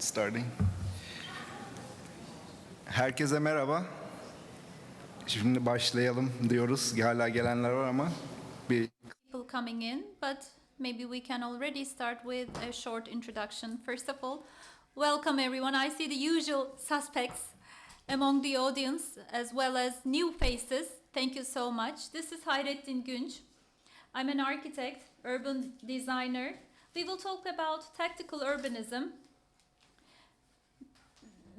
Starting. Herkese merhaba. Şimdi başlayalım diyoruz. Hala gelenler var ama People coming in, but maybe we can already start with a short introduction. First of all, welcome everyone. I see the usual suspects among the audience as well as new faces. Thank you so much. This is Hayrettin Günç. I'm an architect, urban designer. We will talk about tactical urbanism.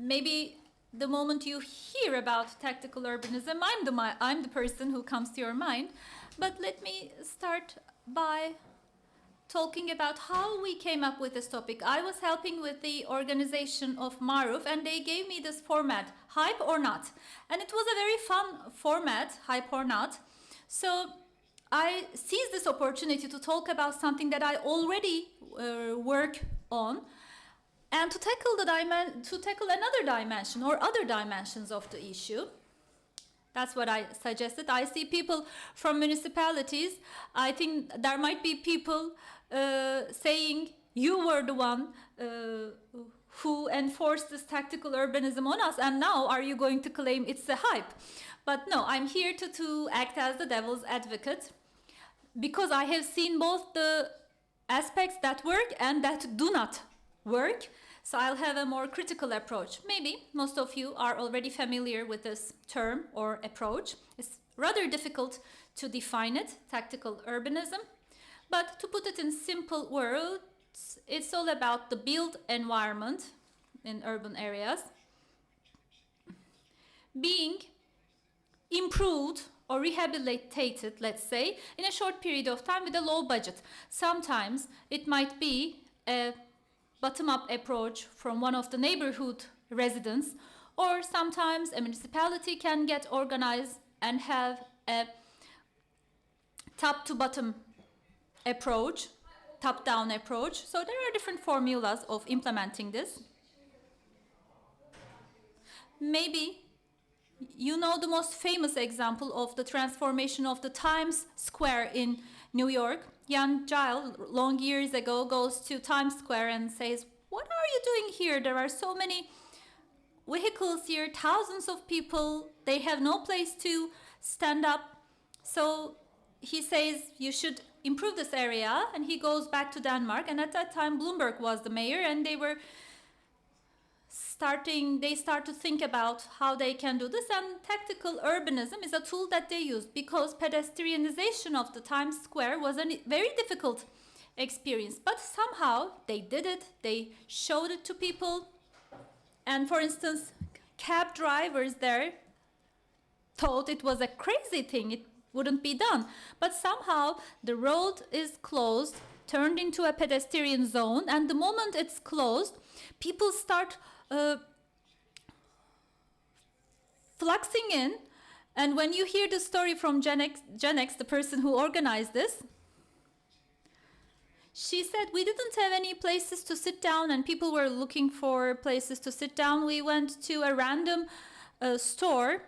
Maybe the moment you hear about tactical urbanism, I'm the person who comes to your mind. But let me start by talking about how we came up with this topic. I was helping with the organization of MARUF, and they gave me this format, hype or not. And it was a very fun format, hype or not. So I seized this opportunity to talk about something that I already work on, and to tackle another dimension or other dimensions of the issue. That's what I suggested. I see people from municipalities. I think there might be people saying you were the one who enforced this tactical urbanism on us, and now are you going to claim it's a hype? But no, I'm here to act as the devil's advocate, because I have seen both the aspects that work and that do not work. So I'll have a more critical approach. Maybe most of you are already familiar with this term or approach. It's rather difficult to define it, tactical urbanism. But to put it in simple words, it's all about the built environment in urban areas being improved or rehabilitated, let's say, in a short period of time with a low budget. Sometimes it might be a bottom-up approach from one of the neighborhood residents, or sometimes a municipality can get organized and have a top-to-bottom approach, top-down approach. So there are different formulas of implementing this. Maybe you know the most famous example of the transformation of the Times Square in New York. Young child, long years ago, goes to Times Square and says, "What are you doing here? There are so many vehicles here, thousands of people. They have no place to stand up." So he says, "You should improve this area." And he goes back to Denmark. And at that time, Bloomberg was the mayor, and they start to think about how they can do this, and tactical urbanism is a tool that they use, because pedestrianization of the Times Square was a very difficult experience, but somehow they did it, they showed it to people, and for instance, cab drivers there thought it was a crazy thing, it wouldn't be done, but somehow the road is closed, turned into a pedestrian zone, and the moment it's closed, people start fluxing in. And when you hear the story from Gen X, the person who organized this, she said, "We didn't have any places to sit down, and people were looking for places to sit down. We went to a random store,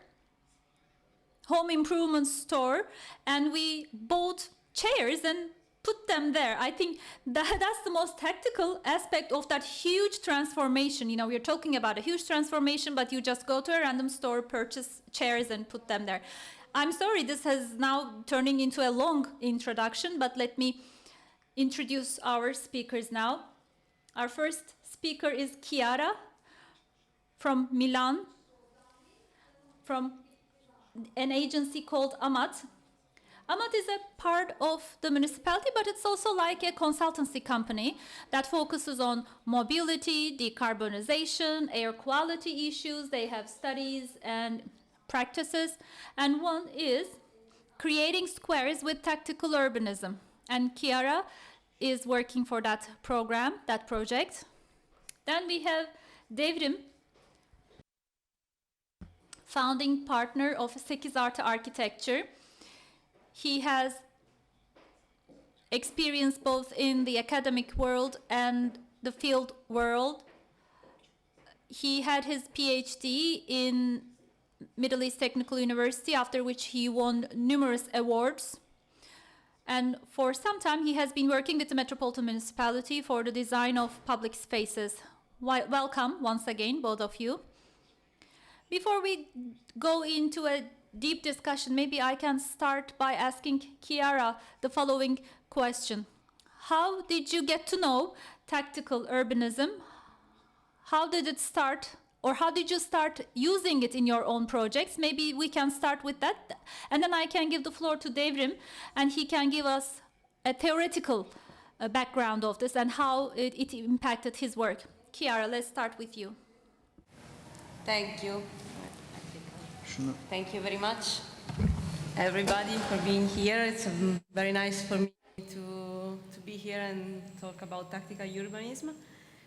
home improvement store, and we bought chairs and put them there." I think that's the most tactical aspect of that huge transformation. You know, we're talking about a huge transformation, but you just go to a random store, purchase chairs and put them there. I'm sorry, this has now turning into a long introduction, but let me introduce our speakers now. Our first speaker is Chiara from Milan, from an agency called AMAT. AMAT is a part of the municipality, but it's also like a consultancy company that focuses on mobility, decarbonization, air quality issues. They have studies and practices, and one is creating squares with tactical urbanism. And Chiara is working for that program, that project. Then we have Devrim, founding partner of 8+ Architecture. He has experience both in the academic world and the field world. He had his PhD in Middle East Technical University, after which he won numerous awards. And for some time, he has been working with the Metropolitan Municipality for the design of public spaces. Welcome once again, both of you. Before we go into a deep discussion, maybe I can start by asking Chiara the following question. How did you get to know tactical urbanism? How did it start, or how did you start using it in your own projects? Maybe we can start with that, and then I can give the floor to Devrim, and he can give us a theoretical background of this and how it impacted his work. Chiara, let's start with you. Thank you. Şunu Thank you very much, everybody, for being here. It's very nice for me to be here and talk about tactical urbanism.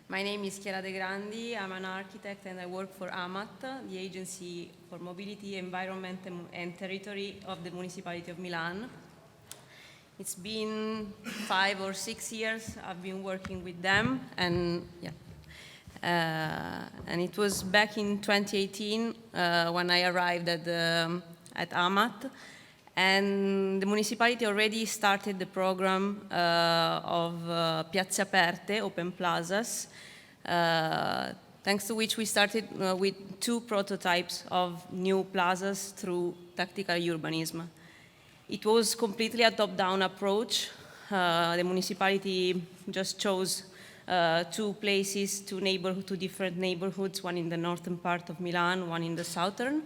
My name is Chiara de Grandi. I'm an architect and I work for AMAT, the Agency for Mobility, Environment and Territory of the Municipality of Milan. It's been 5 or 6 years I've been working with them, and and it was back in 2018 when I arrived at AMAT, and the municipality already started the program of Piazze Aperte, open plazas, thanks to which we started with 2 prototypes of new plazas through tactical urbanism. It was completely a top-down approach. The municipality just chose 2 places, 2 different neighborhoods, one in the northern part of Milan, one in the southern.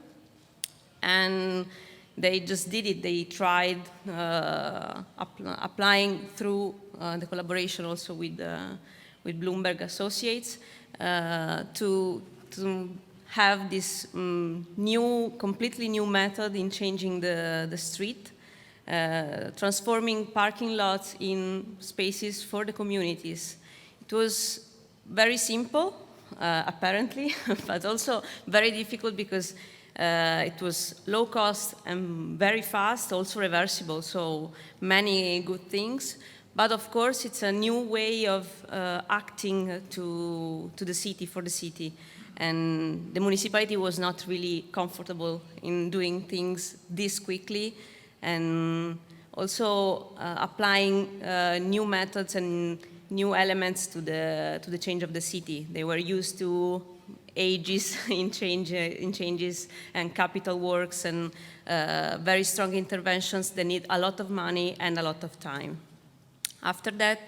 And they just did it. They tried applying through the collaboration also with Bloomberg Associates to have this completely new method in changing the street, transforming parking lots in spaces for the communities. It was very simple, apparently, but also very difficult because it was low cost and very fast, also reversible, so many good things. But of course, it's a new way of acting to the city, for the city. And the municipality was not really comfortable in doing things this quickly, and also applying new methods and new elements to the change of the city. They were used to ages in changes and capital works and very strong interventions that need a lot of money and a lot of time. After that,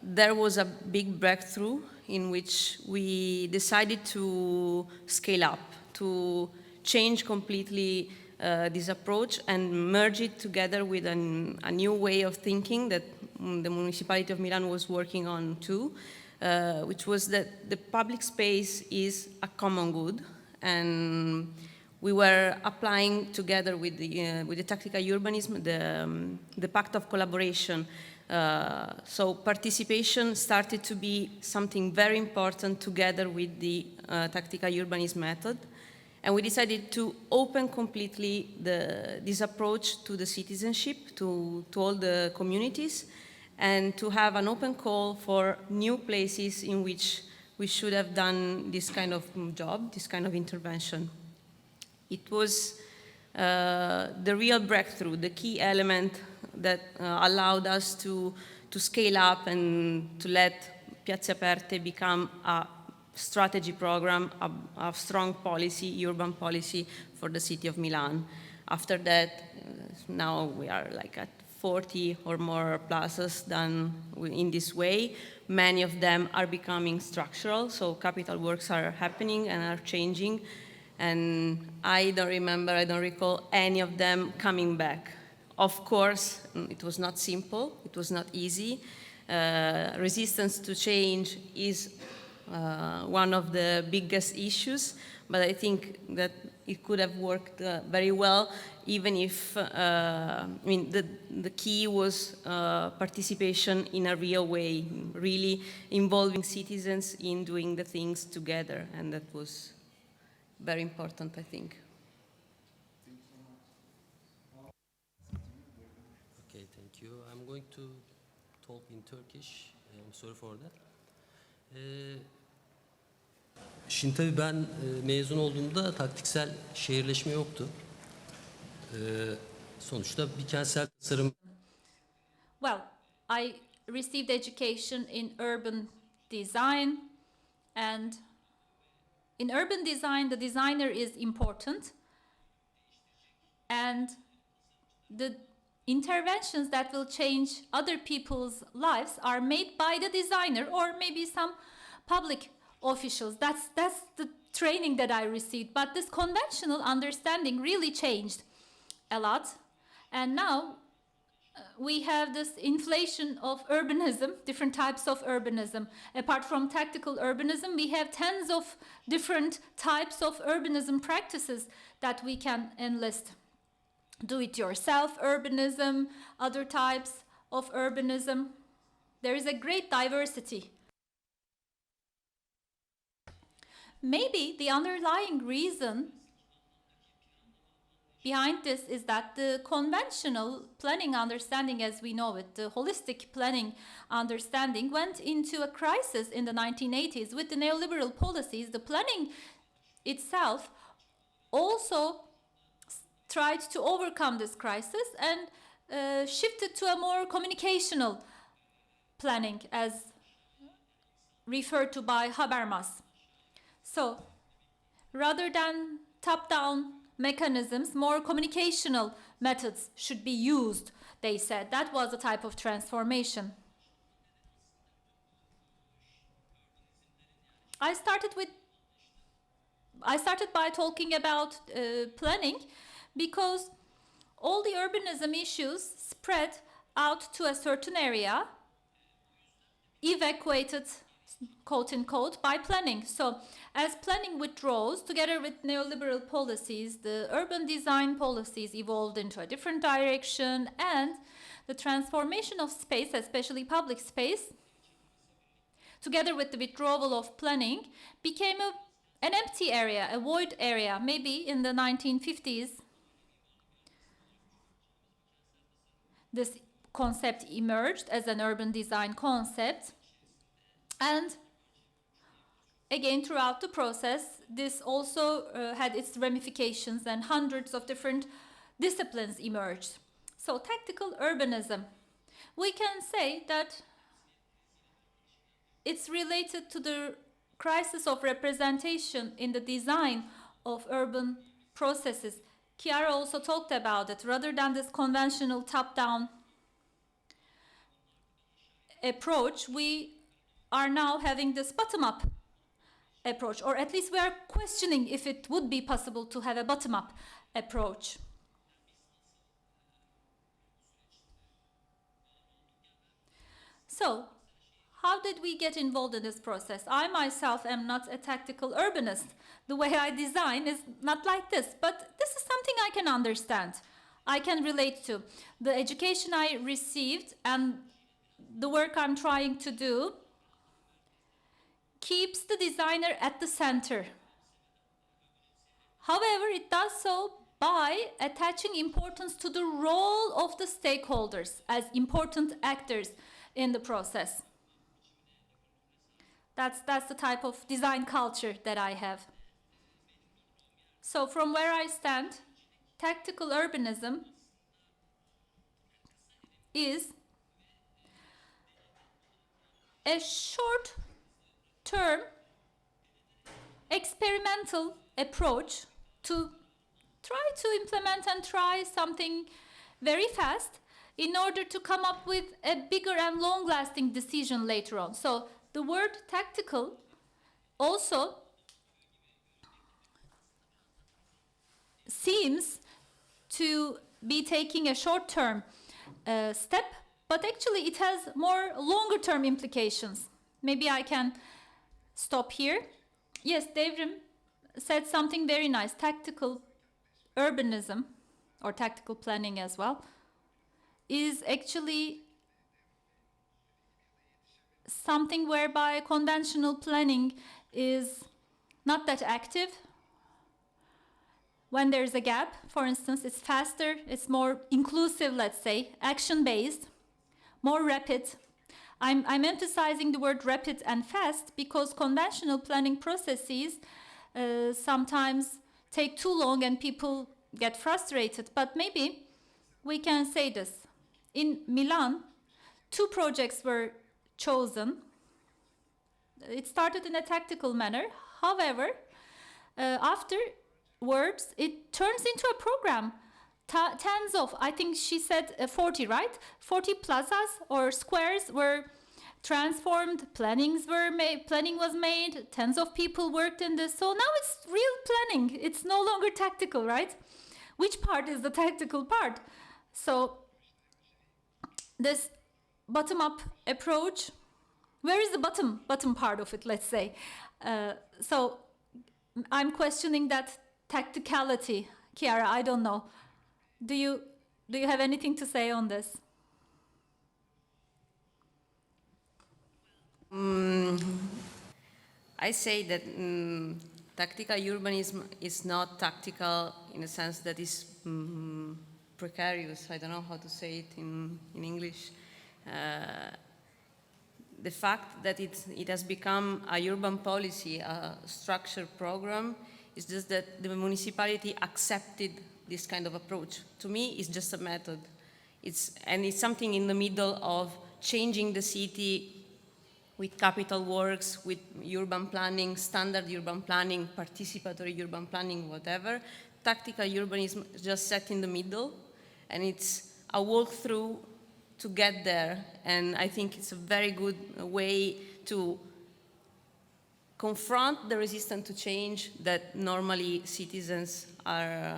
there was a big breakthrough in which we decided to scale up, to change completely this approach and merge it together with a new way of thinking that the Municipality of Milan was working on too, which was that the public space is a common good, and we were applying together with the tactical urbanism the pact of collaboration. So participation started to be something very important together with the tactical urbanism method. And we decided to open completely this approach to the citizenship, to all the communities, and to have an open call for new places in which we should have done this kind of job, this kind of intervention. It was the real breakthrough, the key element that allowed us to scale up and to let Piazze Aperte become a strategy program, a strong policy, urban policy for the city of Milan. After that, now we are like at 40 or more plazas done in this way. Many of them are becoming structural, so capital works are happening and are changing. And I don't recall any of them coming back. Of course, it was not simple, it was not easy. Resistance to change is one of the biggest issues, but I think that it could have worked very well, even if, the key was participation in a real way, really involving citizens in doing the things together, and that was very important, I think. Okay, thank you. I'm going to talk in Turkish. I'm sorry for that. Şimdi tabii ben mezun olduğumda taktiksel şehirleşme yoktu. Sonuçta bir kentsel tasarım. Well, I received education in urban design, And in urban design, the designer is important. And the interventions that will change other people's lives are made by the designer or maybe some public officials. That's the training that I received. But this conventional understanding really changed a lot. And now we have this inflation of urbanism, different types of urbanism. Apart from tactical urbanism, we have tens of different types of urbanism practices that we can enlist. Do-it-yourself urbanism, other types of urbanism. There is a great diversity. Maybe the underlying reason behind this is that the conventional planning understanding as we know it, the holistic planning understanding, went into a crisis in the 1980s with the neoliberal policies. The planning itself also tried to overcome this crisis and shifted to a more communicational planning as referred to by Habermas. So rather than top-down mechanisms, more communicational methods should be used, they said. That was a type of transformation. I started by talking about planning because all the urbanism issues spread out to a certain area, evacuated, quote unquote, by planning. So as planning withdraws, together with neoliberal policies, the urban design policies evolved into a different direction, and the transformation of space, especially public space, together with the withdrawal of planning, became an empty area, a void area. Maybe in the 1950s, this concept emerged as an urban design concept. And again, throughout the process, this also had its ramifications and hundreds of different disciplines emerged. So tactical urbanism, we can say that it's related to the crisis of representation in the design of urban processes. Chiara also talked about it. Rather than this conventional top-down approach, we are now having this bottom-up approach, or at least we are questioning if it would be possible to have a bottom-up approach. So, how did we get involved in this process? I myself am not a tactical urbanist. The way I design is not like this, but this is something I can understand, I can relate to. The education I received and the work I'm trying to do keeps the designer at the center. However, it does so by attaching importance to the role of the stakeholders as important actors in the process. That's the type of design culture that I have. So from where I stand, tactical urbanism is a short-term experimental approach to try to implement and try something very fast in order to come up with a bigger and long-lasting decision later on. So the word tactical also seems to be taking a short-term step, but actually it has more longer-term implications. Maybe I can stop here. Yes, Devrim said something very nice. Tactical urbanism, or tactical planning as well, is actually something whereby conventional planning is not that active. When there's a gap, for instance, it's faster, it's more inclusive, let's say, action-based, more rapid. I'm emphasizing the word rapid and fast because conventional planning processes sometimes take too long and people get frustrated. But maybe we can say this. In Milan, 2 projects were chosen It started in a tactical manner. However, afterwards, it turns into a program. Tens of, I think she said 40, right? 40 plazas or squares were transformed, planning was made, tens of people worked in this. So now it's real planning. It's no longer tactical, right? Which part is the tactical part? So this bottom-up approach, where is the bottom part of it, let's say? So I'm questioning that tacticality. Chiara, I don't know. Do you have anything to say on this? I say that tactical urbanism is not tactical in a sense that is precarious. I don't know how to say it in English. The fact that it has become a urban policy, a structured program, is just that the municipality accepted this kind of approach. To me, it's just a method. It's something in the middle of changing the city with capital works, with urban planning, standard urban planning, participatory urban planning, whatever. Tactical urbanism is just set in the middle, and it's a walkthrough to get there. And I think it's a very good way to confront the resistance to change that normally citizens are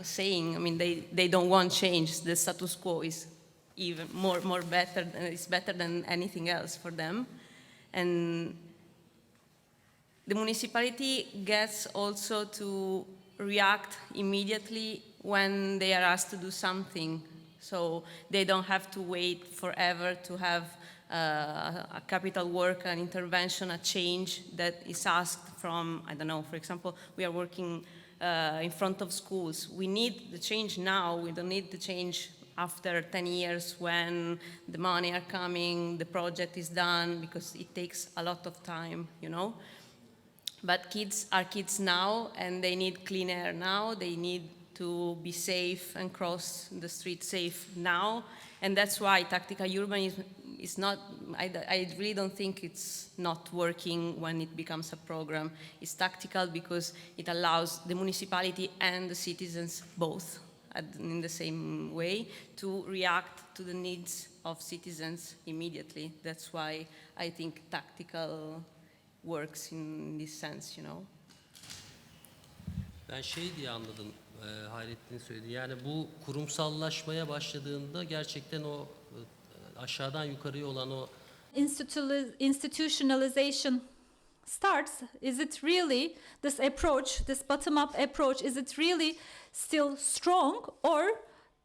saying. I mean, they don't want change. The status quo is even more better, it's better than anything else for them. And the municipality gets also to react immediately when they are asked to do something. So they don't have to wait forever to have a capital work, an intervention, a change that is asked from, I don't know, for example, we are working in front of schools. We need the change now. We don't need the change after 10 years when the money are coming, the project is done, because it takes a lot of time, you know. But kids are kids now, and they need clean air now. They need to be safe and cross the street safe now. And that's why tactical urbanism is not, I really don't think it's not working when it becomes a program. It's tactical because it allows the municipality and the citizens both in the same way to react to the needs of citizens immediately. That's why I think tactical works in this sense, you know. Ben şey diye anladım Hayrettin söyledi. Yani bu kurumsallaşmaya başladığında gerçekten o aşağıdan yukarıya olan o institutionalization starts. Is it really this approach, this bottom-up approach, is it really still strong, or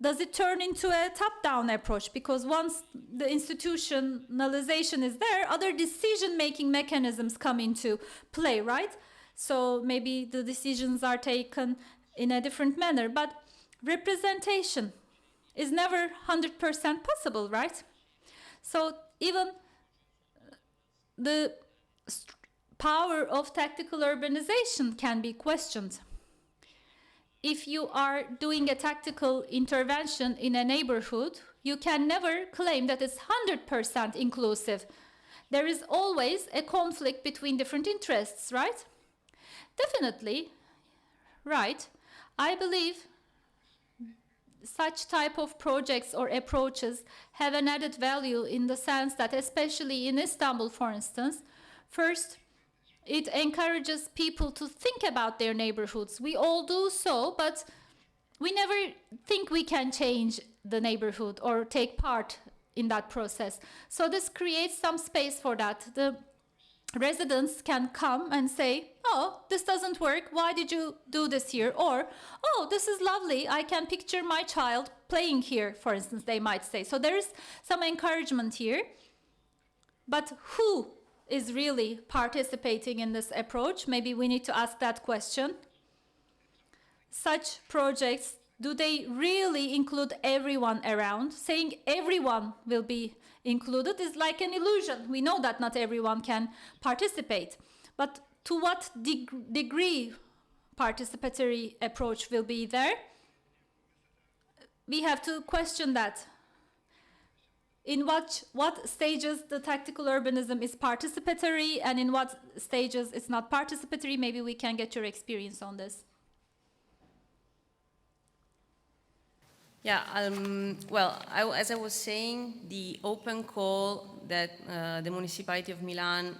does it turn into a top-down approach? Because once the institutionalization is there, other decision-making mechanisms come into play, right? So maybe the decisions are taken in a different manner, but representation is never 100% possible, right? So even the power of tactical urbanization can be questioned. If you are doing a tactical intervention in a neighborhood, you can never claim that it's 100% inclusive. There is always a conflict between different interests, right? Definitely, right. I believe such type of projects or approaches have an added value in the sense that, especially in Istanbul, for instance, first, it encourages people to think about their neighborhoods. We all do so, but we never think we can change the neighborhood or take part in that process. So this creates some space for that. The residents can come and say, oh, this doesn't work, why did you do this here? Or, oh, this is lovely, I can picture my child playing here, for instance, they might say. So there is some encouragement here. But who is really participating in this approach? Maybe we need to ask that question. Such projects, do they really include everyone around? Saying everyone will be included is like an illusion. We know that not everyone can participate. But to what degree participatory approach will be there? We have to question that. in what stages the tactical urbanism is participatory and in what stages it's not participatory. Maybe we can get your experience on this. Yeah, well, as I was saying, the open call that the Municipality of Milan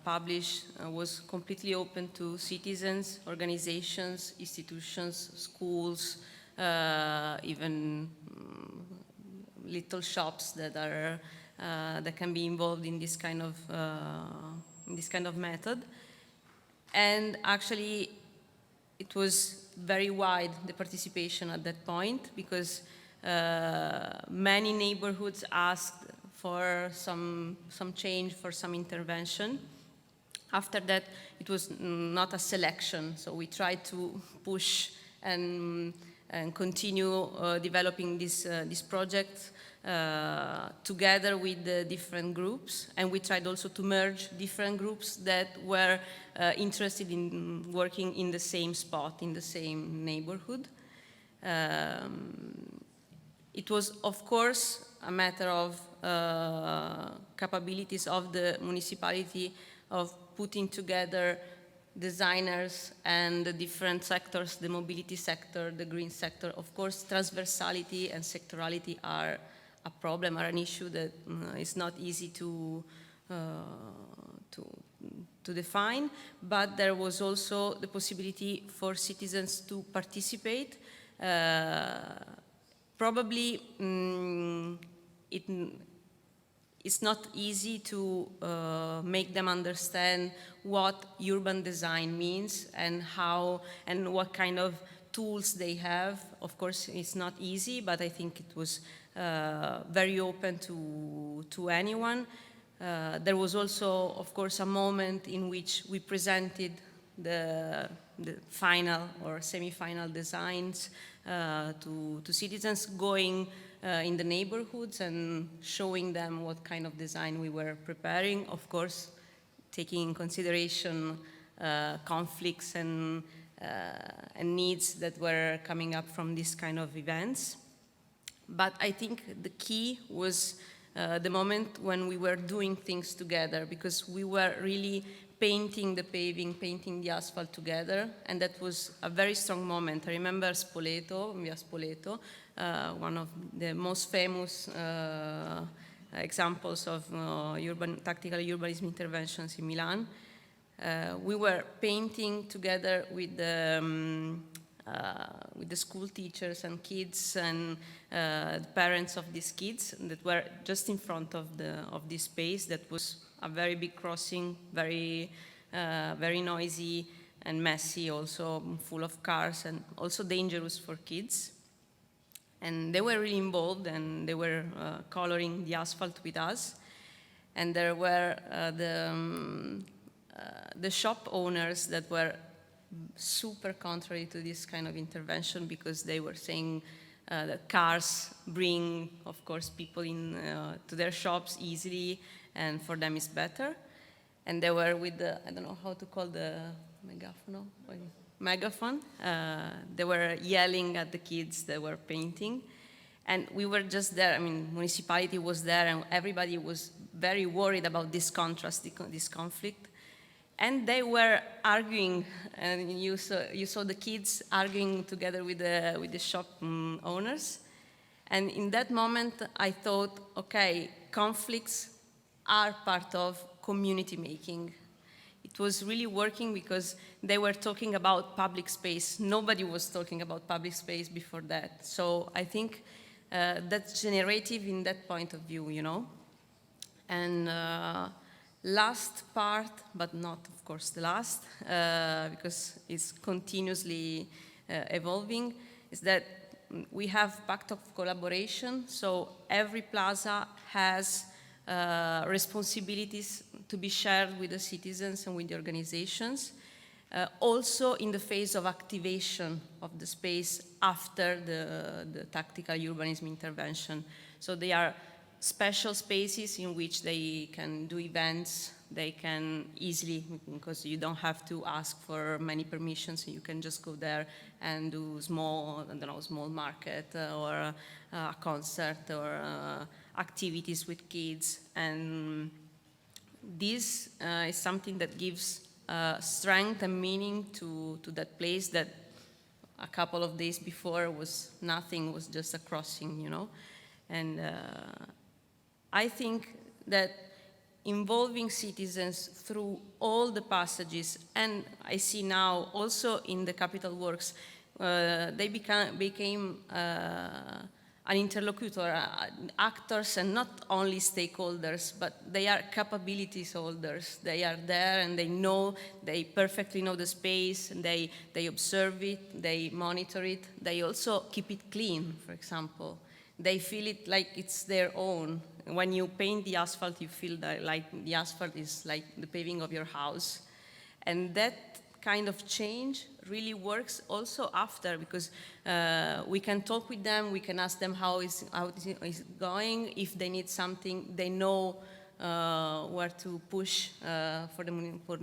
published was completely open to citizens, organizations, institutions, schools, even little shops that are that can be involved in this kind of method. And actually, it was very wide, the participation at that point, because many neighborhoods asked for some change, for some intervention. After that, it was not a selection, so we tried to push and continue developing this project together with the different groups, and we tried also to merge different groups that were interested in working in the same spot, in the same neighborhood. It was, of course, a matter of capabilities of the municipality of putting together designers and the different sectors, the mobility sector, the green sector. Of course, transversality and sectorality are a problem, are an issue that is not easy to define, but there was also the possibility for citizens to participate. Probably it's not easy to make them understand what urban design means and how and what kind of tools they have. Of course, it's not easy, but I think it was very open to anyone. There was also, of course, a moment in which we presented the final or semi-final designs to citizens, going in the neighborhoods and showing them what kind of design we were preparing, of course, taking in consideration conflicts and needs that were coming up from this kind of events. But I think the key was the moment when we were doing things together, because we were really painting the paving, painting the asphalt together, and that was a very strong moment. I remember Spoleto, via Spoleto, one of the most famous examples of tactical urbanism interventions in Milan. We were painting together with the school teachers and kids and the parents of these kids that were just in front of this space that was a very big crossing, very noisy and messy, also full of cars and also dangerous for kids. And they were really involved, and they were coloring the asphalt with us. And there were the shop owners that were super contrary to this kind of intervention, because they were saying that cars bring, of course, people in to their shops easily, and for them it's better. And they were with the, I don't know how to call the megaphone. They were yelling at the kids that were painting. And we were just there, I mean, municipality was there, and everybody was very worried about this contrast, this conflict. And they were arguing, and you saw the kids arguing together with the shop owners. And in that moment, I thought, okay, conflicts are part of community making. It was really working because they were talking about public space. Nobody was talking about public space before that. So I think that's generative in that point of view, you know. And last part, but not, of course, the last, because it's continuously evolving, is that we have pact of collaboration. So every plaza has responsibilities to be shared with the citizens and with the organizations. Also in the phase of activation of the space after the tactical urbanism intervention. So they are special spaces in which they can do events, They can easily, because you don't have to ask for many permissions, you can just go there and do small, I don't know, small market or a concert or activities with kids. And this is something that gives strength and meaning to that place that a couple of days before was nothing, was just a crossing, you know. And I think that involving citizens through all the passages, and I see now also in the capital works, they became an interlocutor, actors, and not only stakeholders, but they are capabilities holders. They are there and they know, they perfectly know the space, and they observe it, they monitor it, they also keep it clean, for example. They feel it like it's their own. When you paint the asphalt, you feel that like the asphalt is like the paving of your house. And that kind of change really works also after, because we can talk with them, we can ask them how it is going. If they need something, they know where to push for the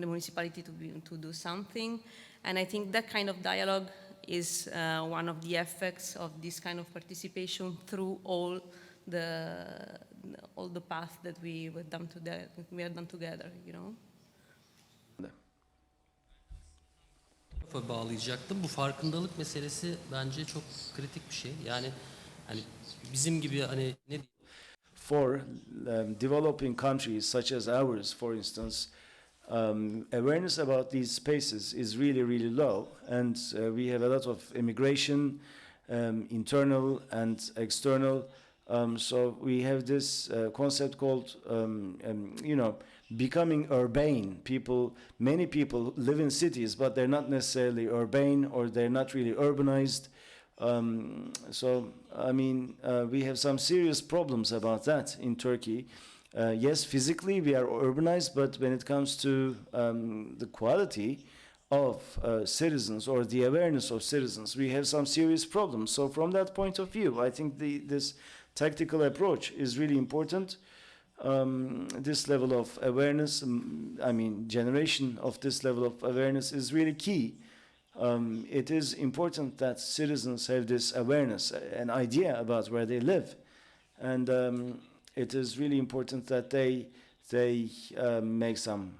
municipality to do something. And I think that kind of dialogue is one of the effects of this kind of participation through all the path that we have done together, you know. Bağlayacaktım. Bu farkındalık meselesi bence çok kritik bir şey. Yani hani bizim gibi hani ne for developing countries such as ours, for instance, awareness about these spaces is really, really low. And we have a lot of immigration, internal and external. So we have this concept called, becoming urbane. Many people live in cities, but they're not necessarily urbane, or they're not really urbanized. We have some serious problems about that in Turkey. Yes, physically we are urbanized, but when it comes to the quality of citizens or the awareness of citizens, we have some serious problems. So from that point of view, I think this tactical approach is really important. This level of awareness, generation of this level of awareness is really key. It is important that citizens have this awareness, an idea about where they live. And it is really important that they make some,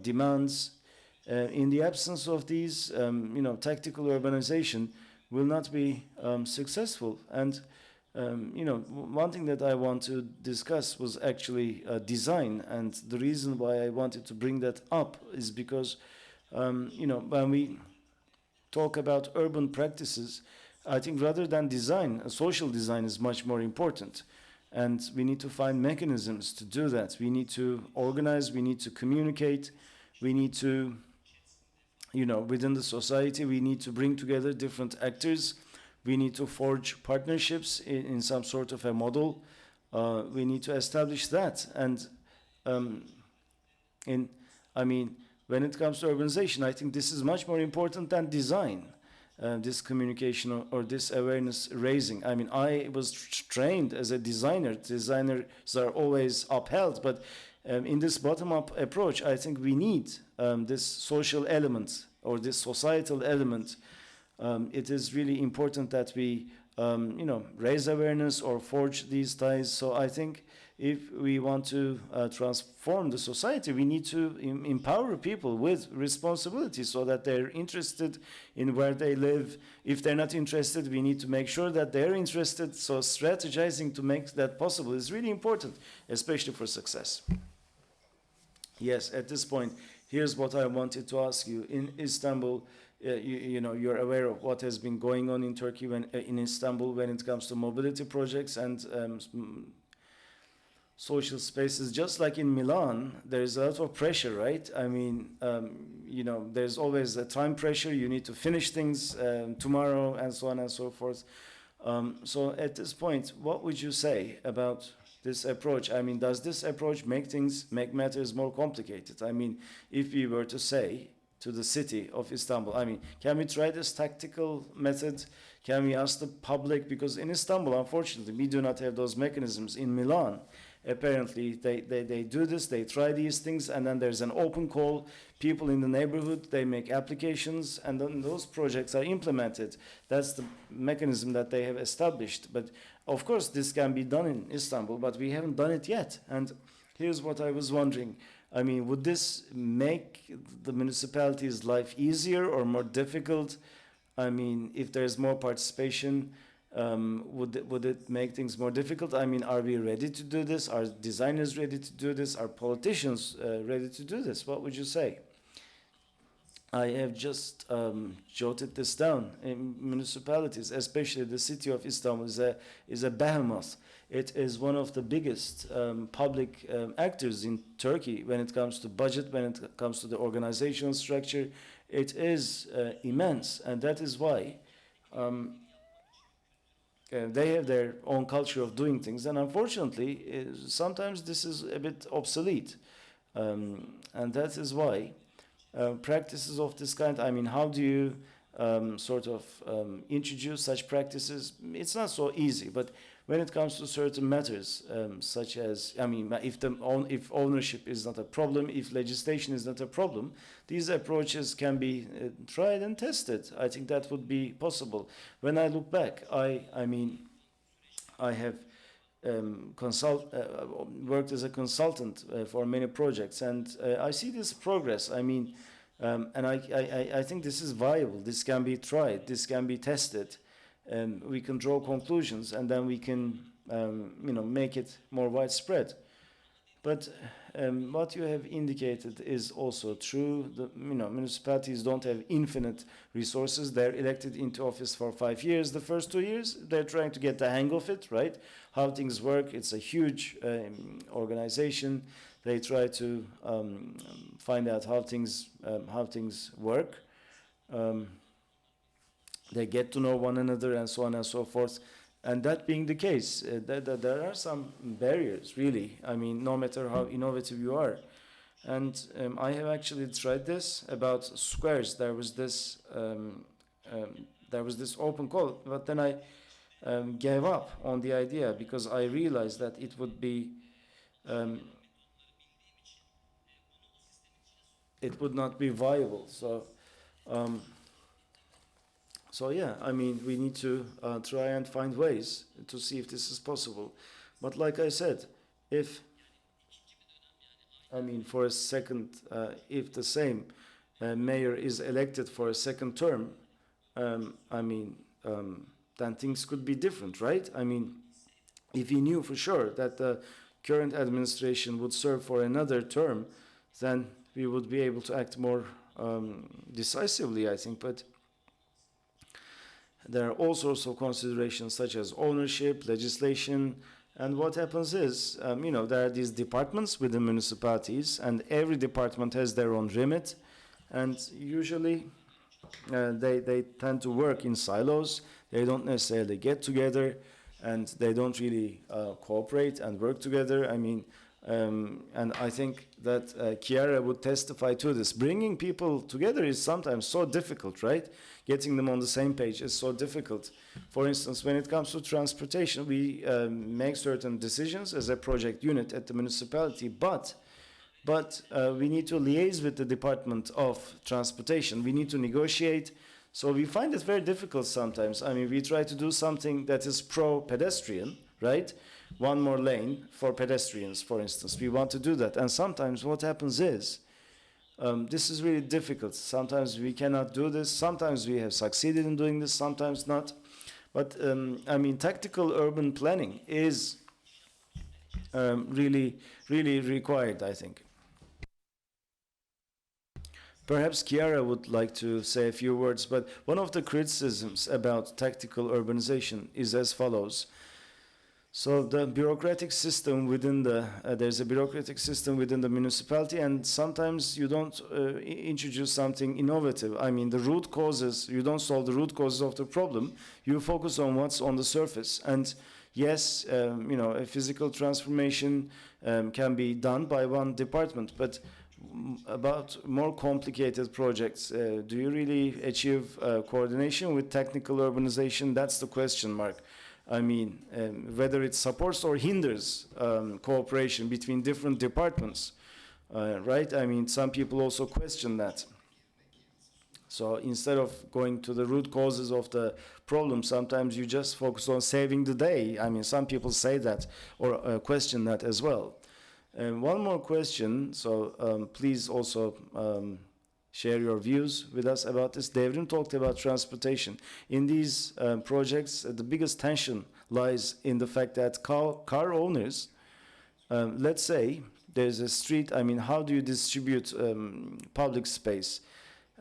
demands. In the absence of these, tactical urbanization will not be successful. And one thing that I want to discuss was actually design, and the reason why I wanted to bring that up is because, when we talk about urban practices, I think rather than design, social design is much more important, and we need to find mechanisms to do that. We need to organize, we need to communicate, we need to, within the society, we need to bring together different actors. We need to forge partnerships in some sort of a model. We need to establish that. And when it comes to urbanization, I think this is much more important than design, this communication or this awareness raising. I was trained as a designer. Designers are always upheld, but in this bottom-up approach, I think we need this social element or this societal element. It is really important that we, raise awareness or forge these ties. So I think if we want to transform the society, we need to empower people with responsibility so that they're interested in where they live. If they're not interested, we need to make sure that they're interested. So strategizing to make that possible is really important, especially for success. Yes, at this point, here's what I wanted to ask you. In Istanbul, you're aware of what has been going on in Turkey in Istanbul when it comes to mobility projects and social spaces. Just like in Milan, there is a lot of pressure, right? There's always a time pressure. You need to finish things tomorrow, and so on and so forth. So at this point, what would you say about this approach? Does this approach make matters more complicated? If we were to say to the city of Istanbul? I mean, can we try this tactical method? Can we ask the public? Because in Istanbul, unfortunately, we do not have those mechanisms. In Milan, apparently, they do this, they try these things, and then there's an open call. People in the neighborhood, they make applications, and then those projects are implemented. That's the mechanism that they have established. But of course, this can be done in Istanbul, but we haven't done it yet. And here's what I was wondering. I mean, would this make the municipality's life easier or more difficult? I mean, if there's more participation, would it make things more difficult? I mean, are we ready to do this? Are designers ready to do this? Are politicians ready to do this? What would you say? I have just jotted this down. In municipalities, especially the city of Istanbul, is a behemoth. It is one of the biggest public actors in Turkey when it comes to budget, when it comes to the organizational structure. It is immense, and that is why they have their own culture of doing things. And unfortunately, sometimes this is a bit obsolete. And that is why practices of this kind, I mean, how do you introduce such practices? It's not so easy, but when it comes to certain matters, such as, I mean, if ownership is not a problem, if legislation is not a problem, these approaches can be tried and tested. I think that would be possible. When I look back, I mean, I have worked as a consultant for many projects, and I see this progress. I mean, and I think this is viable. This can be tried. This can be tested. We can draw conclusions, and then we can, make it more widespread. But what you have indicated is also true. Municipalities don't have infinite resources. They're elected into office for 5 years. The first 2 years, they're trying to get the hang of it, right? How things work. It's a huge organization. They try to find out how things work. They get to know one another, and so on and so forth. And that being the case, there are some barriers, really. I mean, no matter how innovative you are. And I have actually tried this about squares. There was this open call, but then I gave up on the idea because I realized that it would be it would not be viable. So yeah, I mean, we need to try and find ways to see if this is possible. But like I said, if for a second, if the same mayor is elected for a second term, then things could be different, right? I mean, if he knew for sure that the current administration would serve for another term, then we would be able to act more decisively, I think. But there are all sorts of considerations such as ownership, legislation, and what happens is, there are these departments within municipalities, and every department has their own remit, and usually they tend to work in silos. They don't necessarily get together, and they don't really cooperate and work together. I mean, and I think that Chiara would testify to this. Bringing people together is sometimes so difficult, right? Getting them on the same page is so difficult. For instance, when it comes to transportation, we make certain decisions as a project unit at the municipality, but we need to liaise with the Department of Transportation. We need to negotiate. So we find it very difficult sometimes. I mean, we try to do something that is pro-pedestrian, right? One more lane for pedestrians, for instance. We want to do that. And sometimes what happens is, this is really difficult. Sometimes we cannot do this. Sometimes we have succeeded in doing this, sometimes not. But, tactical urban planning is really, really required, I think. Perhaps Chiara would like to say a few words, but one of the criticisms about tactical urbanization is as follows. So the bureaucratic system within there's a bureaucratic system within the municipality, and sometimes you don't introduce something innovative. I mean, the root causes, you don't solve the root causes of the problem, you focus on what's on the surface. And yes, a physical transformation can be done by one department, but about more complicated projects, do you really achieve coordination with technical urbanization? That's the question mark. I mean, whether it supports or hinders cooperation between different departments, right? I mean, some people also question that. So instead of going to the root causes of the problem, sometimes you just focus on saving the day. I mean, some people say that or question that as well. And one more question, so please also share your views with us about this. Devrim talked about transportation. In these projects, the biggest tension lies in the fact that car owners, let's say there's a street, I mean, how do you distribute public space?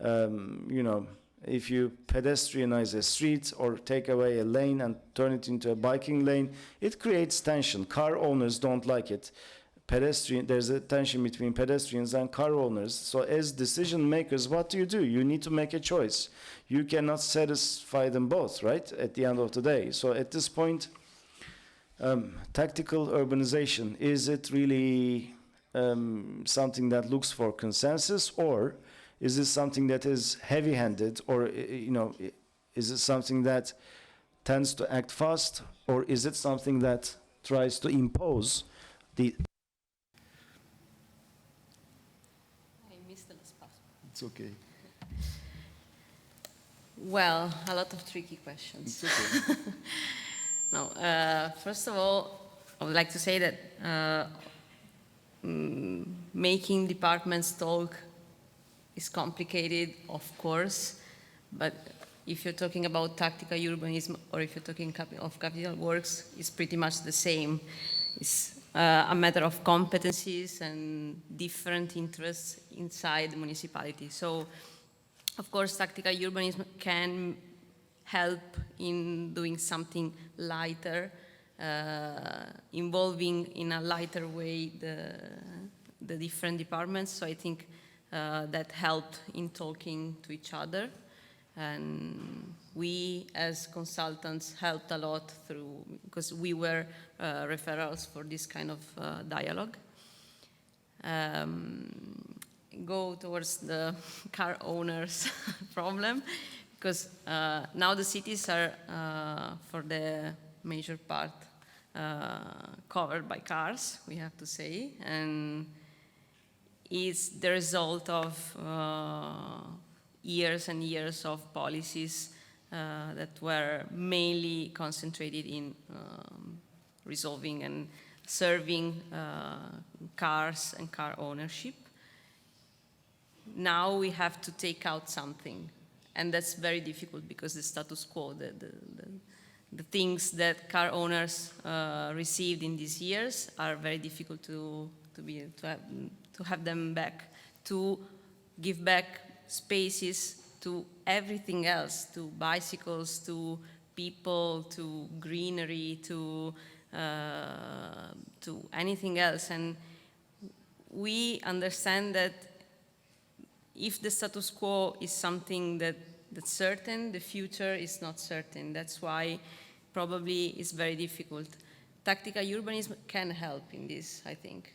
You know, if you pedestrianize a street or take away a lane and turn it into a biking lane, it creates tension. Car owners don't like it. There's a tension between pedestrians and car owners. So as decision makers, what do? You need to make a choice. You cannot satisfy them both, right, at the end of the day. So at this point, tactical urbanization, is it really something that looks for consensus, or is it something that is heavy-handed, or you know, is it something that tends to act fast, or is it something that tries to impose the... It's okay. Well, a lot of tricky questions. It's okay. No, first of all, I would like to say that making departments talk is complicated, of course, but if you're talking about tactical urbanism or if you're talking of capital works, it's pretty much the same. It's a matter of competencies and different interests inside the municipality. So, of course, tactical urbanism can help in doing something lighter, involving in a lighter way the different departments. So I think that helped in talking to each other. And we, as consultants, helped a lot through, because we were referrals for this kind of dialogue. Go towards the car owners problem, because now the cities are, for the major part, covered by cars, we have to say, and it's the result of years and years of policies that were mainly concentrated in resolving and serving cars and car ownership. Now we have to take out something, and that's very difficult because the status quo, the things that car owners received in these years are very difficult to have them back, to give back spaces to everything else, to bicycles, to people, to greenery, to anything else. And we understand that if the status quo is something that's certain, the future is not certain. That's why probably it's very difficult. Tactical urbanism can help in this, I think,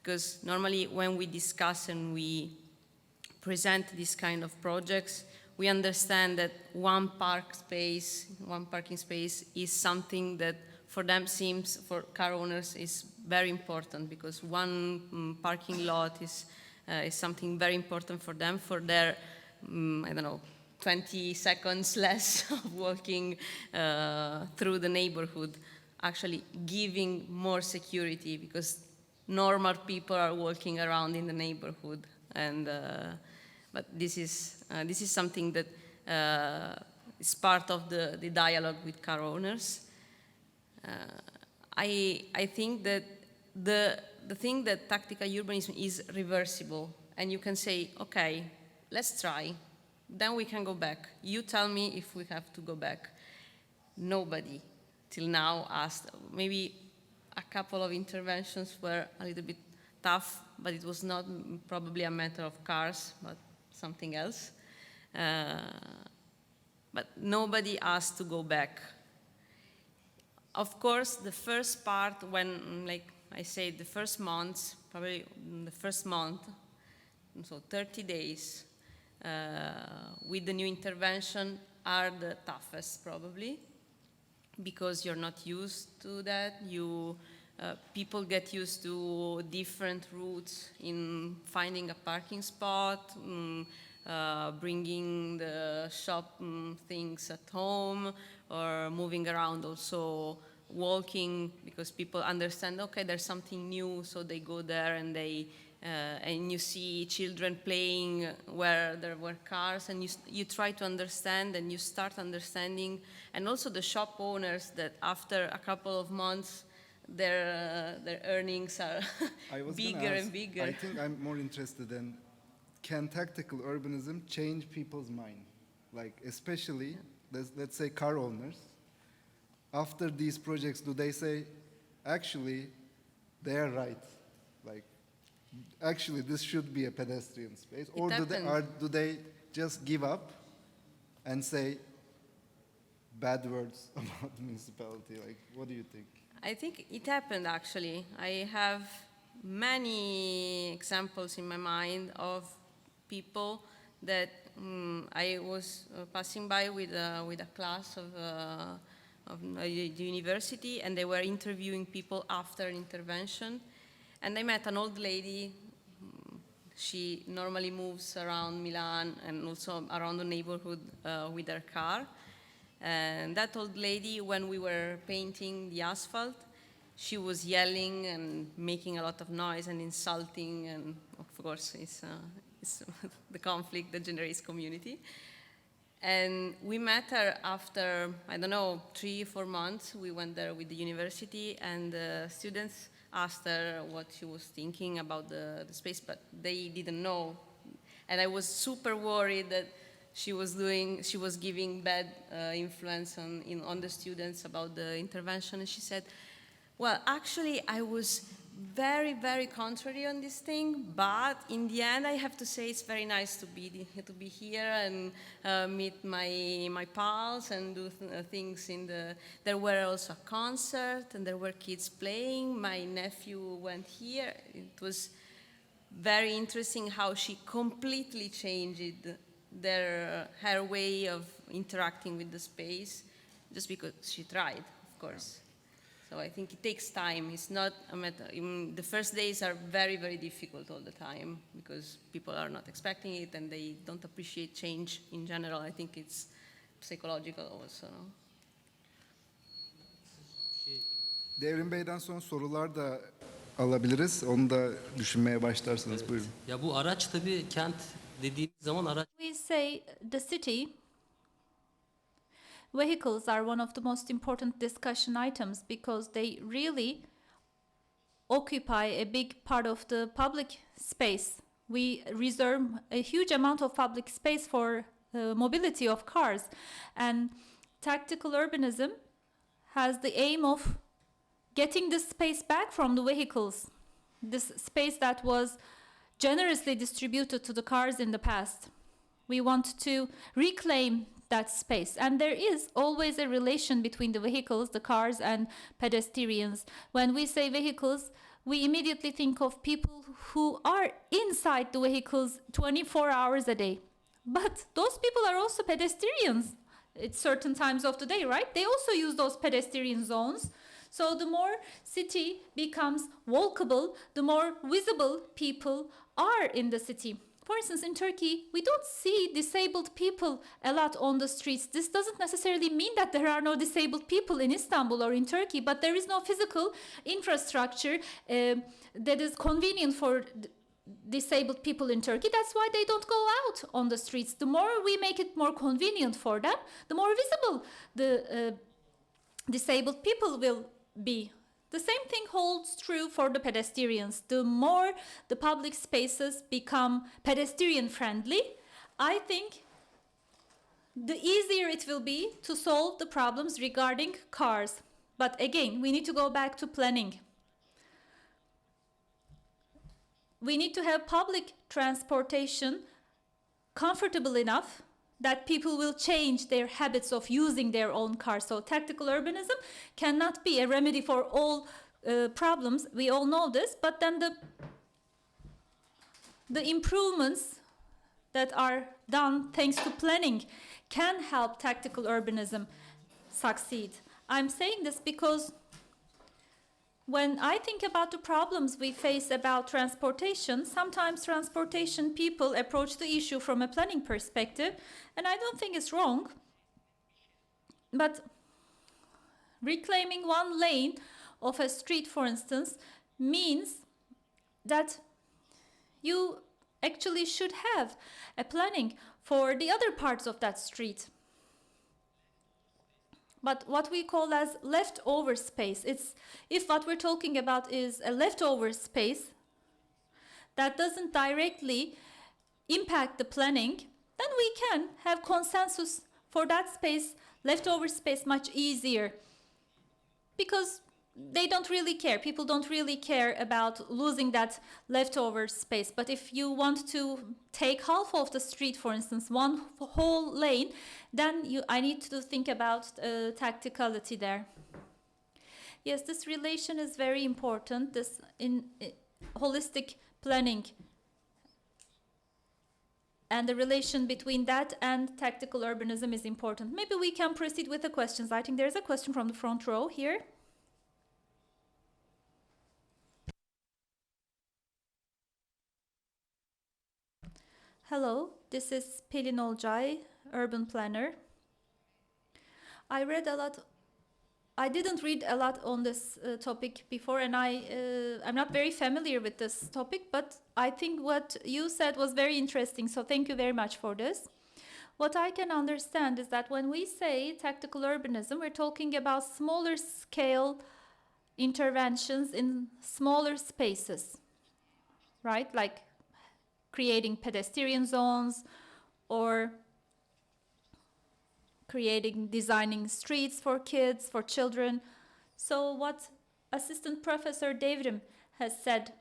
because normally when we discuss and we present these kind of projects, we understand that one parking space is something that for them seems, for car owners, is very important, because one parking lot is something very important for them, for their, I don't know, 20 seconds less of walking through the neighborhood, actually giving more security, because normal people are walking around in the neighborhood. And but this is something that is part of the dialogue with car owners. I think that the thing that tactical urbanism is reversible, and you can say, okay, let's try, then we can go back. You tell me if we have to go back. Nobody till now asked. Maybe a couple of interventions were a little bit tough, but it was not probably a matter of cars, but something else. But nobody asked to go back. Of course, the first part, when, like I said, the first months, probably the first month, so 30 days with the new intervention are the toughest probably, because you're not used to that. People get used to different routes in finding a parking spot, bringing the shop things at home, or moving around, also walking, because people understand, okay, there's something new, so they go there and and you see children playing where there were cars, and you try to understand, and you start understanding, and also the shop owners, that after a couple of months their earnings are I was bigger gonna ask, and bigger. I think I'm more interested in, can tactical urbanism change people's mind? Like, especially, let's say car owners. After these projects, do they say, actually, they're right? Like, actually, this should be a pedestrian space? Or do they just give up and say bad words about the municipality? Like, what do you think? I think it happened, actually. I have many examples in my mind of people that I was passing by with a class of a university, and they were interviewing people after an intervention. And I met an old lady. She normally moves around Milan and also around the neighborhood with her car. And that old lady, when we were painting the asphalt, she was yelling and making a lot of noise and insulting, and of course it's the conflict that generates community. And we met her after, I don't know, 3-4 months. We went there with the university, and the students asked her what she was thinking about the space, but they didn't know. And I was super worried that she was giving bad influence on the students about the intervention. And she said, well, actually, I was very, very contrary on this thing, but in the end, I have to say it's very nice to be here and meet my pals and do things there were also a concert, and there were kids playing. My nephew went here. It was very interesting how she completely changed her way of interacting with the space, just because she tried, of course. So I think it takes time. It's not the first days are very, very difficult all the time, because people are not expecting it and they don't appreciate change in general. I think it's psychological also. No? Devrim Bey'den sonra sorular da alabiliriz. Onu da düşünmeye başlarsanız Evet. buyurun. Ya bu araç tabii, kent dediğimiz zaman araç. We say the city, vehicles are one of the most important discussion items because they really occupy a big part of the public space. We reserve a huge amount of public space for mobility of cars, and tactical urbanism has the aim of getting this space back from the vehicles, this space that was generously distributed to the cars in the past. We want to reclaim that space, and there is always a relation between the vehicles, the cars, and pedestrians. When we say vehicles, we immediately think of people who are inside the vehicles 24 hours a day. But those people are also pedestrians at certain times of the day, right? They also use those pedestrian zones. So the more city becomes walkable, the more visible people are in the city. For instance, in Turkey, we don't see disabled people a lot on the streets. This doesn't necessarily mean that there are no disabled people in Istanbul or in Turkey, but there is no physical infrastructure that is convenient for disabled people in Turkey. That's why they don't go out on the streets. The more we make it more convenient for them, the more visible the disabled people will be. The same thing holds true for the pedestrians. The more the public spaces become pedestrian friendly, I think the easier it will be to solve the problems regarding cars. But again, we need to go back to planning. We need to have public transportation comfortable enough that people will change their habits of using their own car. So tactical urbanism cannot be a remedy for all problems. We all know this, but then the improvements that are done thanks to planning can help tactical urbanism succeed. I'm saying this because when I think about the problems we face about transportation, sometimes transportation people approach the issue from a planning perspective, and I don't think it's wrong. But reclaiming one lane of a street, for instance, means that you actually should have a planning for the other parts of that street. But what we call as leftover space, if what we're talking about is a leftover space that doesn't directly impact the planning, then we can have consensus for that space, leftover space, much easier. Because they don't really care. People don't really care about losing that leftover space. But if you want to take half of the street, for instance, one whole lane, then I need to think about tacticality there. Yes, this relation is very important. This in holistic planning and the relation between that and tactical urbanism is important. Maybe we can proceed with the questions. I think there's a question from the front row here. Hello, this is Pelin Olcay, urban planner. I didn't read a lot on this topic before, and I'm not very familiar with this topic, but I think what you said was very interesting, so thank you very much for this. What I can understand is that when we say tactical urbanism, we're talking about smaller scale interventions in smaller spaces, right? Like creating pedestrian zones or designing streets for kids, for children. So what Assistant Professor Devrim has said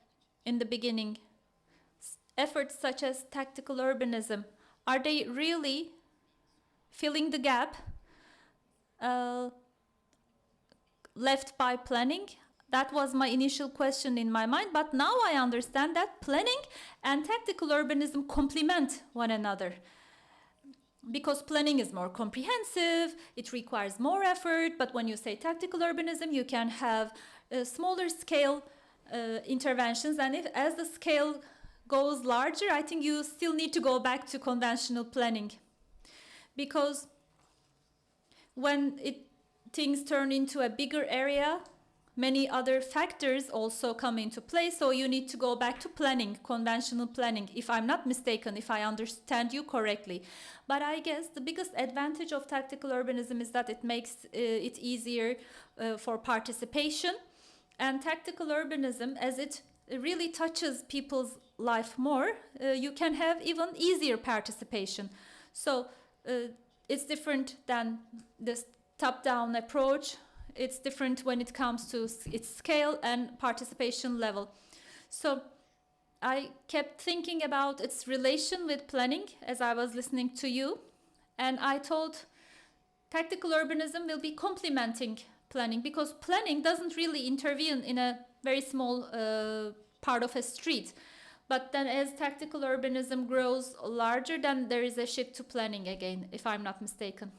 in the beginning, efforts such as tactical urbanism, are they really filling the gap left by planning? That was my initial question in my mind, but now I understand that planning and tactical urbanism complement one another. Because planning is more comprehensive, it requires more effort, but when you say tactical urbanism, you can have smaller scale interventions, and as the scale goes larger, I think you still need to go back to conventional planning. Because when things turn into a bigger area, many other factors also come into play, so you need to go back to planning, conventional planning, if I'm not mistaken, if I understand you correctly. But I guess the biggest advantage of tactical urbanism is that it makes it easier for participation. And tactical urbanism, as it really touches people's life more, you can have even easier participation. So it's different than this top-down approach. It's different when it comes to its scale and participation level. So I kept thinking about its relation with planning as I was listening to you. And I thought tactical urbanism will be complementing planning, because planning doesn't really intervene in a very small part of a street. But then as tactical urbanism grows larger, then there is a shift to planning again, if I'm not mistaken.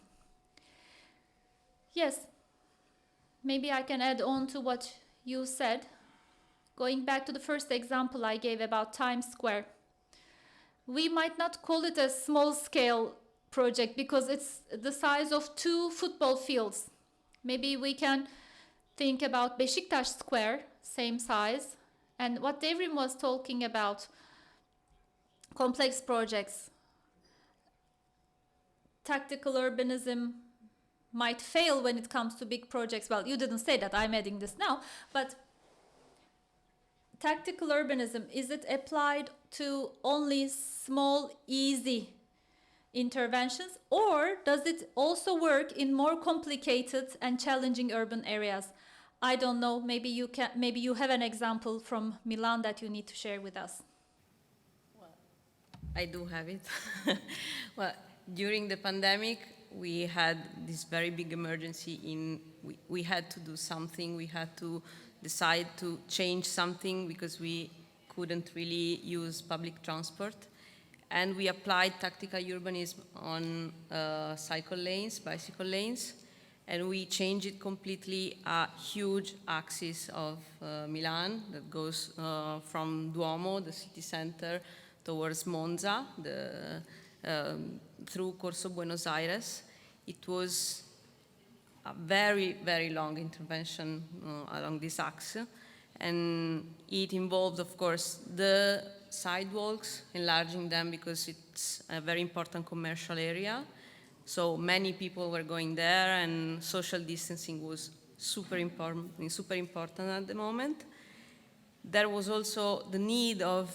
Yes. Maybe I can add on to what you said. Going back to the first example I gave about Times Square. We might not call it a small-scale project because it's the size of 2 football fields. Maybe we can think about Beşiktaş Square, same size. And what Devrim was talking about, complex projects. Tactical urbanism might fail when it comes to big projects. Well, you didn't say that, I'm adding this now, but tactical urbanism, is it applied to only small, easy interventions, or does it also work in more complicated and challenging urban areas? I don't know, maybe you have an example from Milan that you need to share with us. Well, I do have it. Well, during the pandemic, we had this very big emergency we had to do something, we had to decide to change something because we couldn't really use public transport. And we applied tactical urbanism on cycle lanes, bicycle lanes, and we changed it completely a huge axis of Milan that goes from Duomo, the city center, towards Monza, through Corso Buenos Aires. It was a very, very long intervention along this axis, and it involved, of course, the sidewalks, enlarging them because it's a very important commercial area. So many people were going there, and social distancing was super important at the moment. There was also the need of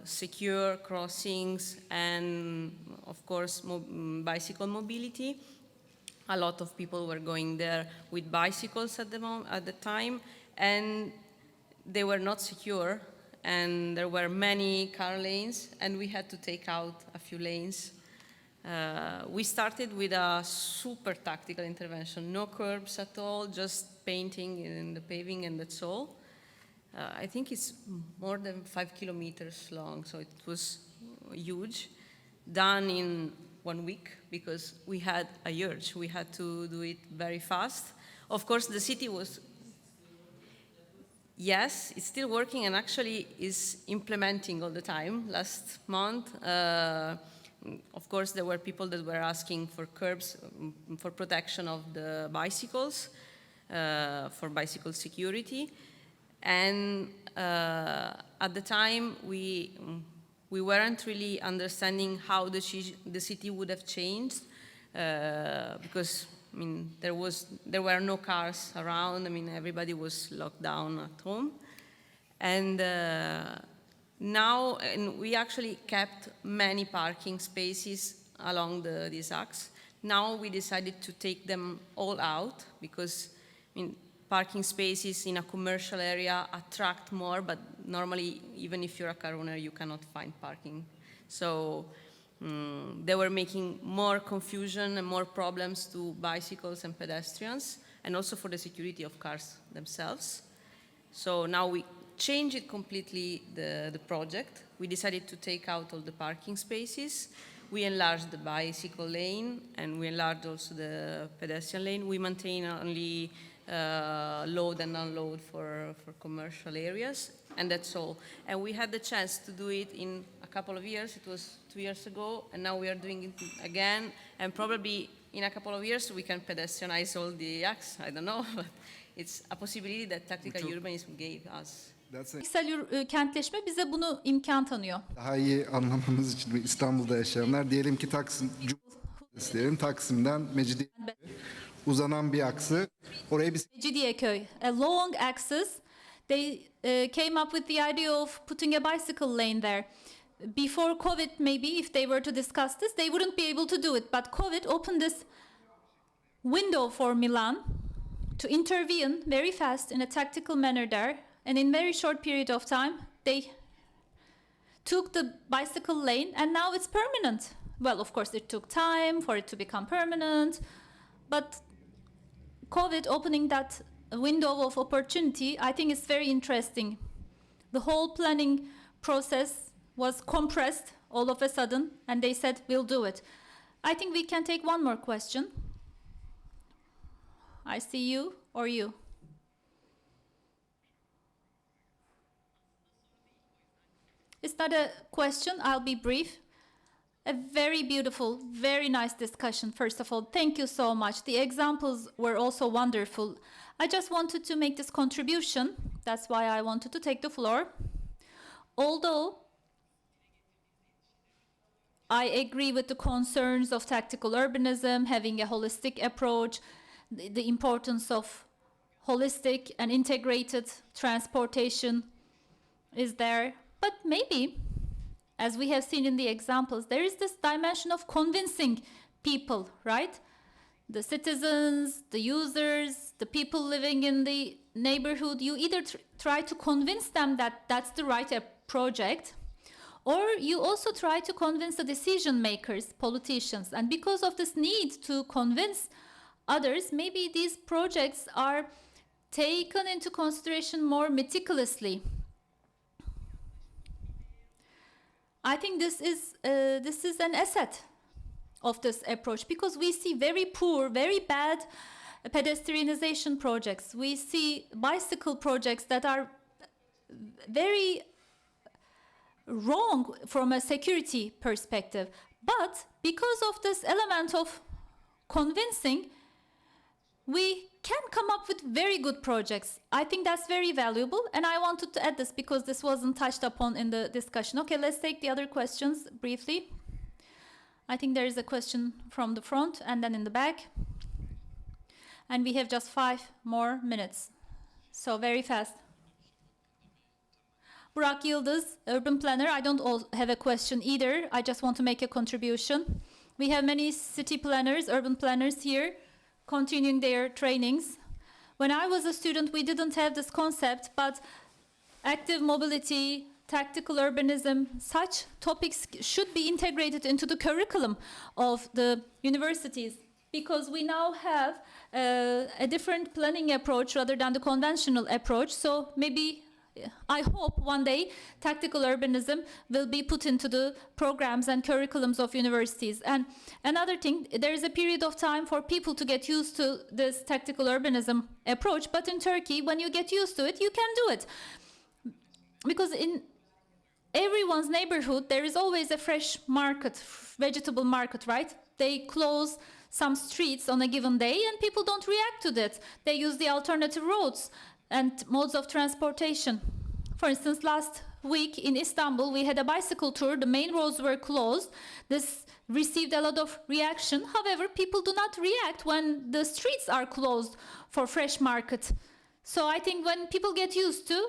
secure crossings and, of course, bicycle mobility. A lot of people were going there with bicycles at the time, and they were not secure, and there were many car lanes, and we had to take out a few lanes. We started with a super tactical intervention, no curbs at all, just painting in the paving, and that's all. I think it's more than 5 kilometers long, so it was huge, done in 1 week because we had a urge. We had to do it very fast. Of course, the city was, yes, it's still working and actually is implementing all the time. Last month, of course, there were people that were asking for curbs for protection of the bicycles, for bicycle security. And at the time, we weren't really understanding how the city would have changed because, I mean, there were no cars around. I mean, everybody was locked down at home. And now, we actually kept many parking spaces along this axis. Now we decided to take them all out because, I mean, parking spaces in a commercial area attract more, but normally, even if you're a car owner, you cannot find parking. So they were making more confusion and more problems to bicycles and pedestrians, and also for the security of cars themselves. So now we changed it completely, the project. We decided to take out all the parking spaces. We enlarged the bicycle lane, and we enlarged also the pedestrian lane. We maintain only load and unload for commercial areas, and that's all. And we had the chance to do it in a couple of years. It was 2 years ago, and now we are doing it again, and probably in a couple of years we can pedestrianize all the axes. I don't know, but it's a possibility that tactical urbanism gave us. Fiziksel kentleşme bize bunu imkan tanıyor. Daha iyi anlamamız için İstanbul'da yaşayanlar diyelim ki Taksim'den Mecidiyeköy'e uzanan bir aksı. Oraya bir Mecidiyeköy, a long axis. They came up with the idea of putting a bicycle lane there. Before COVID, maybe if they were to discuss this, they wouldn't be able to do it. But COVID opened this window for Milan to intervene very fast in a tactical manner there. And in very short period of time, they took the bicycle lane, and now it's permanent. Well, of course, it took time for it to become permanent, but COVID opening that window of opportunity, I think is very interesting. The whole planning process was compressed all of a sudden, and they said, we'll do it. I think we can take one more question. I see you or you. It's not a question, I'll be brief. A very beautiful, very nice discussion, first of all. Thank you so much. The examples were also wonderful. I just wanted to make this contribution. That's why I wanted to take the floor. Although I agree with the concerns of tactical urbanism, having a holistic approach, the importance of holistic and integrated transportation is there. But maybe, as we have seen in the examples, there is this dimension of convincing people, right? The citizens, the users, the people living in the neighborhood. You either try to convince them that that's the right project, or you also try to convince the decision makers, politicians. And because of this need to convince others, maybe these projects are taken into consideration more meticulously. I think this is an asset of this approach, because we see very poor, very bad pedestrianization projects. We see bicycle projects that are very wrong from a security perspective. But because of this element of convincing, we can come up with very good projects. I think that's very valuable, and I wanted to add this because this wasn't touched upon in the discussion. Okay, let's take the other questions briefly. I think there is a question from the front and then in the back. And we have just 5 more minutes. So very fast. Burak Yıldız, urban planner. I don't have a question either. I just want to make a contribution. We have many city planners, urban planners here, continuing their trainings. When I was a student, we didn't have this concept, but active mobility, tactical urbanism, such topics should be integrated into the curriculum of the universities, because we now have a different planning approach rather than the conventional approach. So maybe, I hope one day tactical urbanism will be put into the programs and curriculums of universities. And another thing, there is a period of time for people to get used to this tactical urbanism approach, but in Turkey, when you get used to it, you can do it. Because in everyone's neighborhood, there is always a fresh market, vegetable market, right? They close some streets on a given day and people don't react to that. They use the alternative roads and modes of transportation. For instance, last week in Istanbul, we had a bicycle tour. The main roads were closed. This received a lot of reaction. However, people do not react when the streets are closed for fresh market. So I think when people get used to,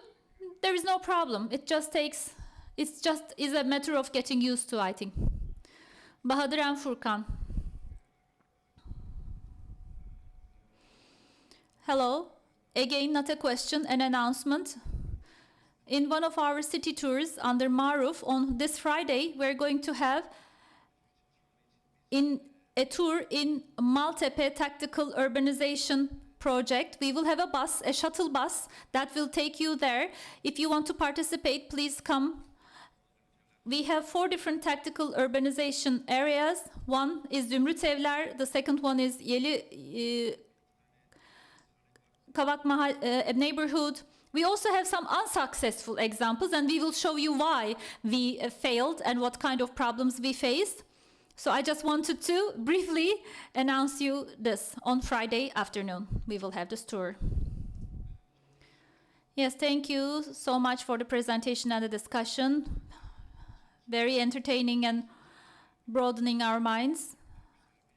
there is no problem. It just is a matter of getting used to, I think. Bahadır and Furkan. Hello. Again, not a question, an announcement. In one of our city tours under MARUF on this Friday, we're going to have a tour in Maltepe Tactical Urbanization project. We will have a bus, a shuttle bus that will take you there. If you want to participate, please come. We have 4 different tactical urbanization areas. One is Zümrüt Evler, the second one is Yeli Kavak neighborhood. We also have some unsuccessful examples, and we will show you why we failed and what kind of problems we faced. So I just wanted to briefly announce you this. On Friday afternoon, we will have this tour. Yes, thank you so much for the presentation and the discussion. Very entertaining and broadening our minds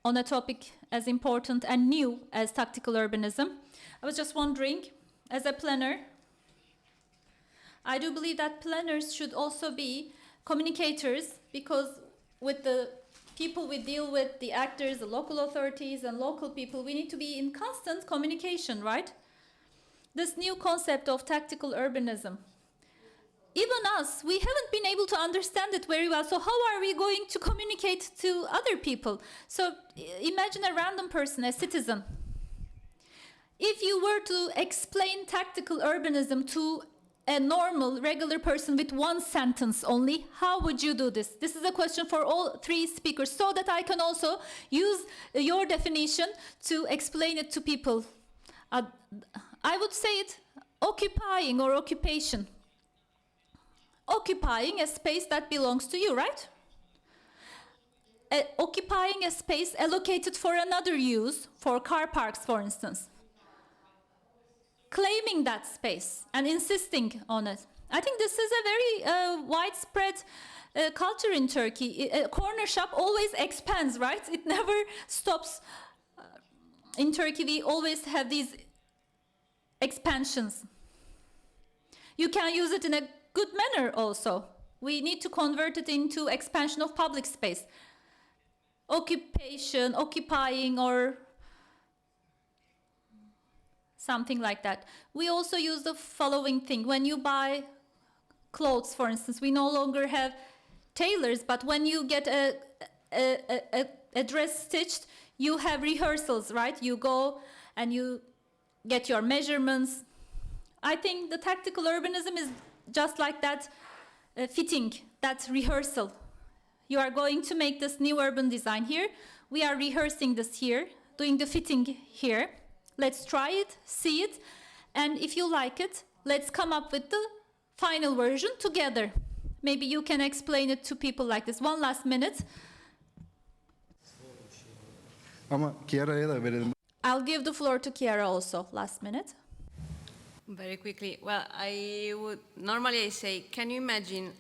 on a topic as important and new as tactical urbanism. I was just wondering, as a planner, I do believe that planners should also be communicators, because with the people we deal with, the actors, the local authorities and local people, we need to be in constant communication, right? This new concept of tactical urbanism. Even us, we haven't been able to understand it very well, so how are we going to communicate to other people? So imagine a random person, a citizen. If you were to explain tactical urbanism to a normal, regular person with 1 sentence only, how would you do this? This is a question for all 3 speakers, so that I can also use your definition to explain it to people. I would say it occupying or occupation. Occupying a space that belongs to you, right? Occupying a space allocated for another use, for car parks, for instance. Claiming that space and insisting on it. I think this is a very widespread culture in Turkey. A corner shop always expands, right? It never stops. In Turkey, we always have these expansions. You can use it in a good manner also. We need to convert it into expansion of public space. Occupation, occupying, or something like that. We also use the following thing. When you buy clothes, for instance, we no longer have tailors, but when you get a dress stitched, you have rehearsals, right? You go and you get your measurements. I think the tactical urbanism is just like that fitting, that rehearsal. You are going to make this new urban design here. We are rehearsing this here, doing the fitting here. Let's try it, see it, and if you like it, let's come up with the final version together. Maybe you can explain it to people like this. One last minute. Ama Chiara'ya da verelim. I'll give the floor to Chiara also, last minute. Very quickly. Well, normally I say, can you imagine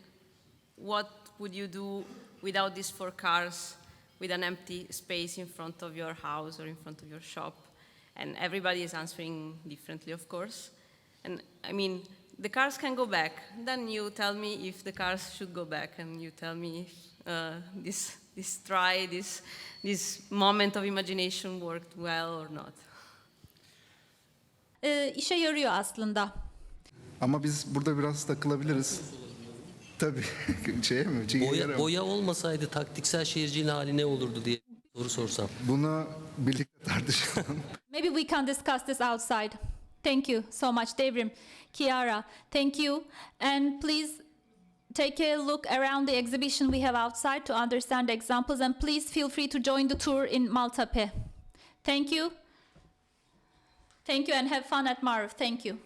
what would you do without these 4 cars with an empty space in front of your house or in front of your shop? And everybody is answering differently, of course. And I mean, the cars can go back. Then you tell me if the cars should go back, and you tell me if this moment of imagination worked well or not. İşe yarıyor aslında. Ama biz burada biraz takılabiliriz. Tabii. Şeye mi? Chiara mı? Boya olmasaydı taktiksel şehirciliğin hali ne olurdu diye soru sorsam. Bunu birlikte tartışalım. Maybe we can discuss this outside. Thank you so much, Devrim, Chiara. Thank you. And please take a look around the exhibition we have outside to understand the examples. And please feel free to join the tour in Maltepe. Thank you. Thank you and have fun at MARUF. Thank you.